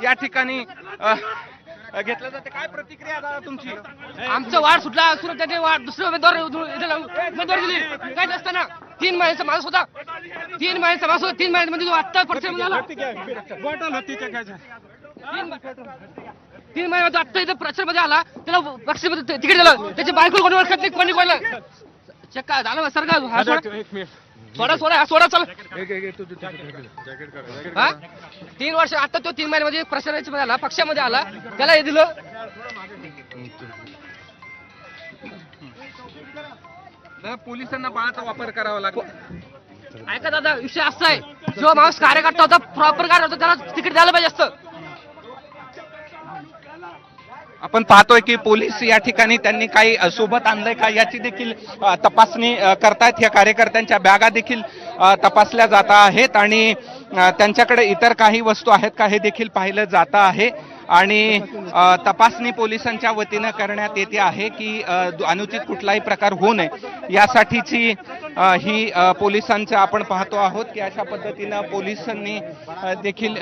या ठिकाणी घेतलं जाते. काय प्रतिक्रिया दादा तुमची? आमचं वाढ सुटला सुरत त्याचे वाढ दुसरे उमेदवार दिली काय असताना 3 महिन्याचा माणूस होता. 3 महिन्याचा माणूस होता. 3 महिन्यामध्ये जो आत्ता पक्ष झाला 3 महिन्यात आत्ता इथं प्रचारमध्ये आला त्याला पक्षामध्ये तिकीट दिलं. त्याची बायको कोणी ओळखत नाही कोणी कोणलं चक्का झालं सरकार हा सोडा चल 3 वर्ष आता तो 3 महिन्यामध्ये प्रचारामध्ये आला पक्षामध्ये आला त्याला हे दिलं. पोलिसांना बळाचा वापर करावा लागतो. ऐका दादा विषय असा आहे जो माणूस कार्यकर्ता होता प्रॉपर कार्यकर्ता त्याला तिकीट द्यायला पाहिजे असतं. आपण पाहतोय की पोलीस या ठिकाणी त्यांनी काही सोबत आणलंय का याची देखील तपासणी करतायत. या कार्यकर्त्यांच्या बॅगा देखील तपासल्या जात आहेत आणि त्यांच्याकडे इतर काही वस्तू आहेत का हे देखील पाहिलं जात आहे आणि तपासणी पोलिसांच्या वतीनं करण्यात येते आहे की अनुचित कुठलाही प्रकार होऊ नये यासाठीची ही पोलिसांचं आपण पाहतो आहोत की अशा पद्धतीनं पोलिसांनी देखील